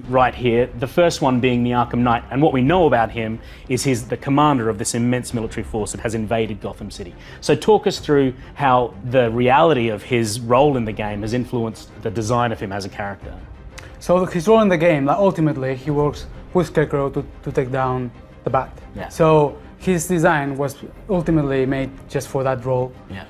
right here. The first one being the Arkham Knight, and what we know about him is he's the commander of this immense military force that has invaded Gotham City. So talk us through how the reality of his role in the game has influenced the design of him as a character. So his role in the game, like, ultimately, he works with Scarecrow to take down the Bat. Yeah. So his design was ultimately made just for that role. Yeah.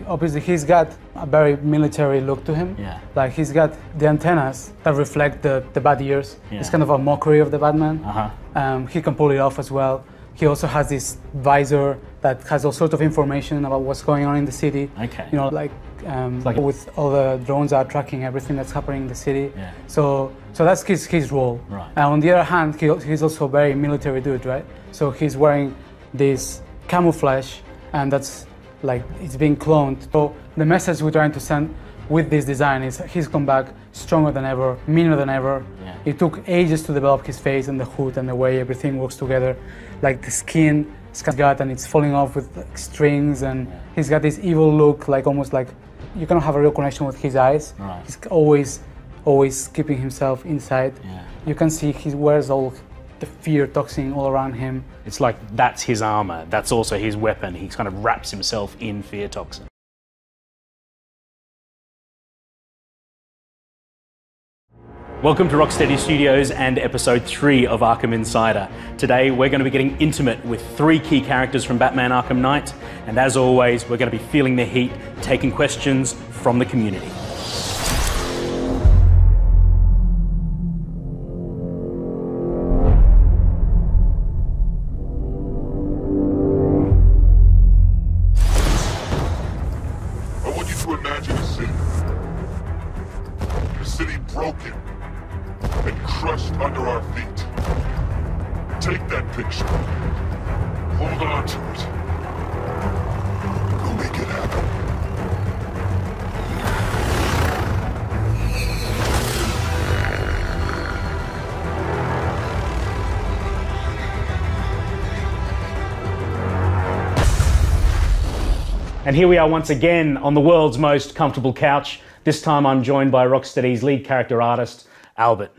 Obviously, he's got a very military look to him. Yeah. Like, he's got the antennas that reflect the bat ears. Yeah. It's kind of a mockery of the Batman. Uh-huh. He can pull it off as well. He also has this visor that has all sorts of information about what's going on in the city. Okay. You know, like with all the drones are tracking everything that's happening in the city. Yeah. So that's his role. Right. And on the other hand, he's also a very military dude, right? So he's wearing this camouflage, and that's like, it's being cloned. So the message we're trying to send with this design is he's come back stronger than ever, meaner than ever. Yeah. It took ages to develop his face and the hood and the way everything works together. Like the skin he's got, and it's falling off with like strings, and he's got this evil look, like almost like you cannot have a real connection with his eyes. Right. He's always keeping himself inside. Yeah. You can see he wears all the fear toxin all around him. It's like that's his armor, that's also his weapon. He kind of wraps himself in fear toxin. Welcome to Rocksteady Studios and episode 3 of Arkham Insider. Today we're going to be getting intimate with 3 key characters from Batman Arkham Knight, and as always we're going to be feeling the heat, taking questions from the community. I want you to imagine a city. A city broken and crushed under our feet. Take that picture. Hold on to it. Go make it happen. And here we are once again on the world's most comfortable couch. This time I'm joined by Rocksteady's lead character artist, Albert.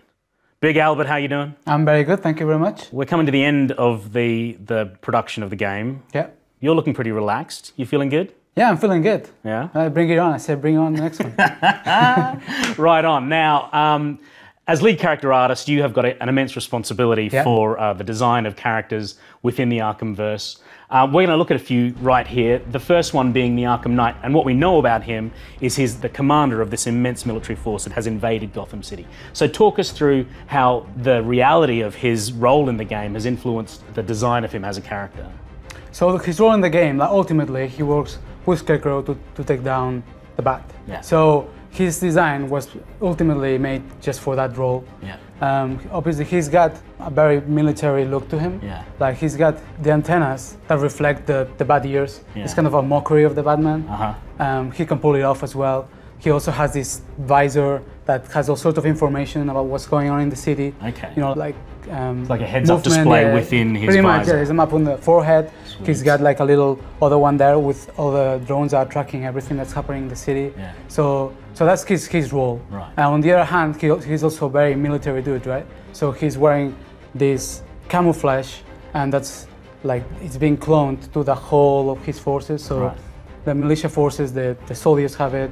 Big Albert, how you doing? I'm very good, thank you very much. We're coming to the end of the production of the game. Yeah. You're looking pretty relaxed. You feeling good? Yeah, I'm feeling good. Yeah? Bring it on. I said bring on the next one. Right on. Now, as lead character artist, you have got an immense responsibility for the design of characters within the Arkhamverse. We're going to look at a few right here. The first one being the Arkham Knight, and what we know about him is he's the commander of this immense military force that has invaded Gotham City. So talk us through how the reality of his role in the game has influenced the design of him as a character. So his role in the game, like, ultimately, he works with Scarecrow to take down the Bat. Yeah. So his design was ultimately made just for that role. Yeah. Obviously, he's got a very military look to him. Yeah. Like, he's got the antennas that reflect the bat ears. Yeah. It's kind of a mockery of the Batman. Uh-huh. He can pull it off as well. He also has this visor that has all sorts of information about what's going on in the city. Okay. You know, like it's like a heads-up display within his pretty much, visor. yeah, there's a map on the forehead. Sweet. He's got like a little other one there with all the drones are tracking everything that's happening in the city. Yeah. So that's his role. Right. And on the other hand, he's also a very military dude, right? So he's wearing this camouflage, and that's like, it's being cloned to the whole of his forces. So Right. the militia forces, the soldiers have it,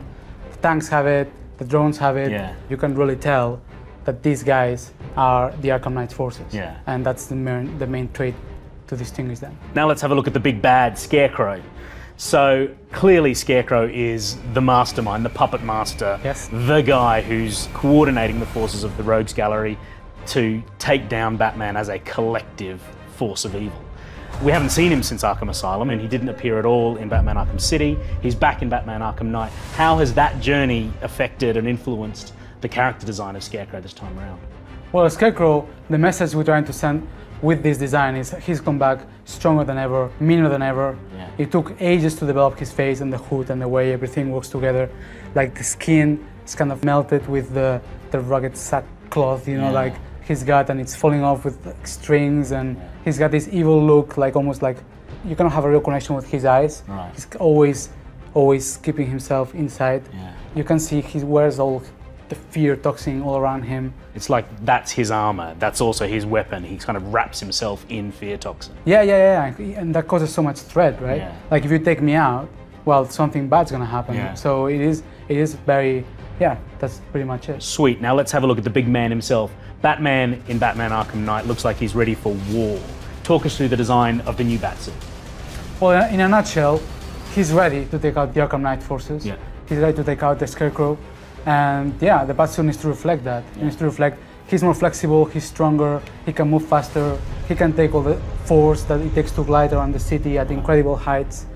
the tanks have it, the drones have it. Yeah. You can really tell that these guys are the Arkham Knight forces. Yeah. And that's the main trait to distinguish them. Now let's have a look at the big bad, Scarecrow. So clearly Scarecrow is the mastermind, the puppet master, Yes. the guy who's coordinating the forces of the Rogues Gallery to take down Batman as a collective force of evil. We haven't seen him since Arkham Asylum, and he didn't appear at all in Batman Arkham City. He's back in Batman Arkham Knight. How has that journey affected and influenced the character design of Scarecrow this time around? Well, Scarecrow, the message we're trying to send with this design is he's come back stronger than ever, meaner than ever. Yeah. It took ages to develop his face and the hood and the way everything works together. Like the skin is kind of melted with the rugged sackcloth, you know, like he's got, and it's falling off with like strings, and he's got this evil look, like almost like you cannot have a real connection with his eyes. Right. He's always keeping himself inside. Yeah. You can see he wears all the fear toxin all around him. It's like that's his armor. That's also his weapon. He kind of wraps himself in fear toxin. Yeah. And that causes so much threat, right? Yeah. Like if you take me out, well, something bad's gonna happen. Yeah. So it is very, yeah, that's pretty much it. Sweet. Now let's have a look at the big man himself. Batman in Batman Arkham Knight looks like he's ready for war. Talk us through the design of the new Batsuit. Well, in a nutshell, he's ready to take out the Arkham Knight forces. Yeah. He's ready to take out the Scarecrow. And yeah, the Batsuit needs to reflect that. It needs to reflect he's more flexible, he's stronger, he can move faster, he can take all the force that it takes to glide around the city at incredible heights.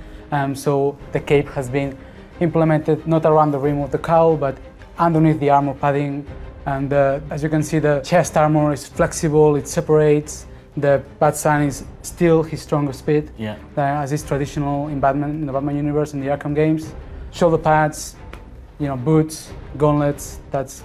So the cape has been implemented not around the rim of the cowl, but underneath the armor padding. And as you can see, the chest armor is flexible, it separates. The bat sign is still his strongest bit, as is traditional in Batman, in the Batman universe, in the Arkham games. Shoulder pads, boots, gauntlets, that's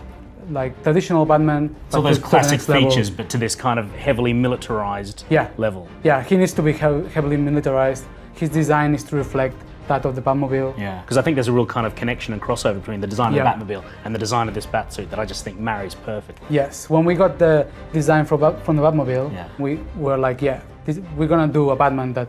like traditional Batman. So those classic features, but to this kind of heavily militarized level. Yeah, he needs to be heavily militarized. His design is to reflect that of the Batmobile. Yeah, because I think there's a real kind of connection and crossover between the design of the Batmobile and the design of this Batsuit that I just think marries perfectly. Yes, when we got the design from the Batmobile, we were like, we're gonna do a Batman that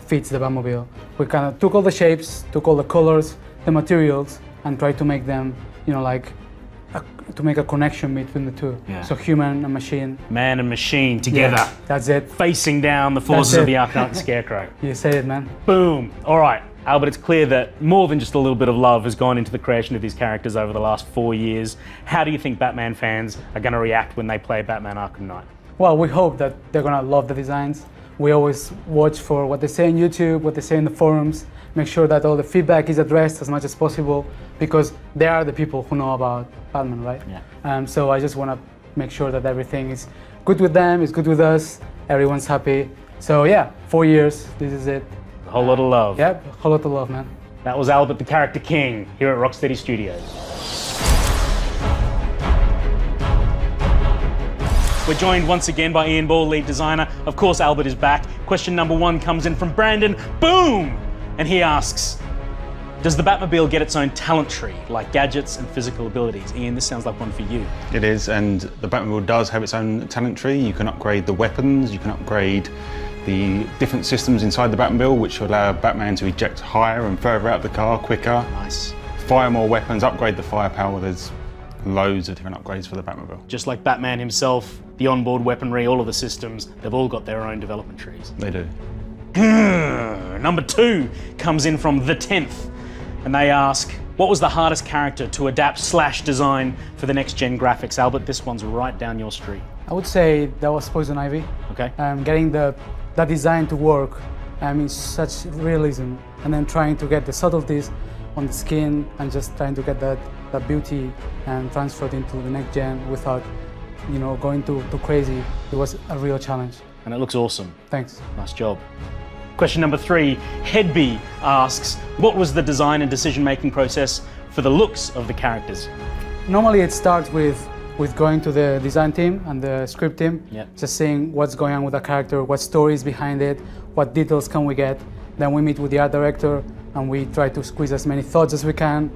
fits the Batmobile. We kind of took all the shapes, took all the colors, the materials, and tried to make them, to make a connection between the two. Yeah. So human and machine. Man and machine together. Yeah, that's it. Facing down the forces of the Arkham Knight and Scarecrow. You said it, man. Boom. All right, Albert, it's clear that more than just a little bit of love has gone into the creation of these characters over the last 4 years. How do you think Batman fans are going to react when they play Batman Arkham Knight? Well, we hope that they're going to love the designs. We always watch for what they say on YouTube, what they say in the forums, make sure that all the feedback is addressed as much as possible, because they are the people who know about Batman, right? Yeah. So I just want to make sure that everything is good with them, it's good with us, everyone's happy. So yeah, 4 years, this is it. A whole lot of love. Yep, a whole lot of love, man. That was Albert, the character king, here at Rocksteady Studios. We're joined once again by Ian Ball, lead designer. Of course, Albert is back. Question number 1 comes in from Brandon. Boom! And he asks, does the Batmobile get its own talent tree, like gadgets and physical abilities? Ian, this sounds like one for you. It is, and the Batmobile does have its own talent tree. You can upgrade the weapons, you can upgrade the different systems inside the Batmobile, which will allow Batman to eject higher and further out of the car quicker. Nice. Fire more weapons, upgrade the firepower. There's loads of different upgrades for the Batmobile. Just like Batman himself, the onboard weaponry, all of the systems, they've all got their own development trees. They do. Number 2 comes in from The 10th, and they ask, what was the hardest character to adapt/design for the next gen graphics? Albert, this one's right down your street. I would say that was Poison Ivy. Okay. Getting that design to work in such realism, and then trying to get the subtleties on the skin and just trying to get that beauty and transfer it into the next gen without going too crazy. It was a real challenge. And it looks awesome. Thanks. Nice job. Question number 3, Headby asks, what was the design and decision-making process for the looks of the characters? Normally it starts with going to the design team and the script team, just seeing what's going on with the character, what story is behind it, what details can we get. Then we meet with the art director and we try to squeeze as many thoughts as we can,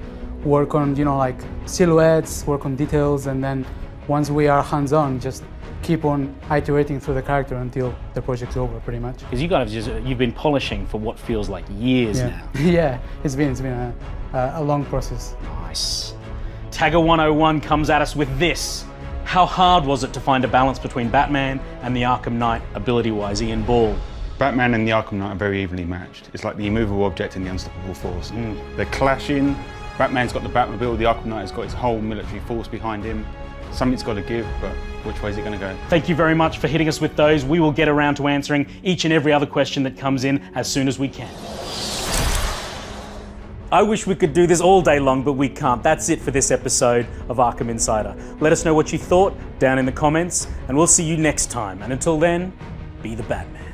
work on, like silhouettes, work on details, and then once we are hands-on, just keep on iterating through the character until the project's over, pretty much. Because you guys you've been polishing for what feels like years now. Yeah, it's been a long process. Nice. Tagger 101 comes at us with this. How hard was it to find a balance between Batman and the Arkham Knight ability-wise? Ian Ball. Batman and the Arkham Knight are very evenly matched. It's like the immovable object and the unstoppable force. They're clashing. Batman's got the Batmobile, the Arkham Knight has got his whole military force behind him. Something's got to give, but which way is it going to go? Thank you very much for hitting us with those. We will get around to answering each and every other question that comes in as soon as we can. I wish we could do this all day long, but we can't. That's it for this episode of Arkham Insider. Let us know what you thought down in the comments, and we'll see you next time. And until then, be the Batman.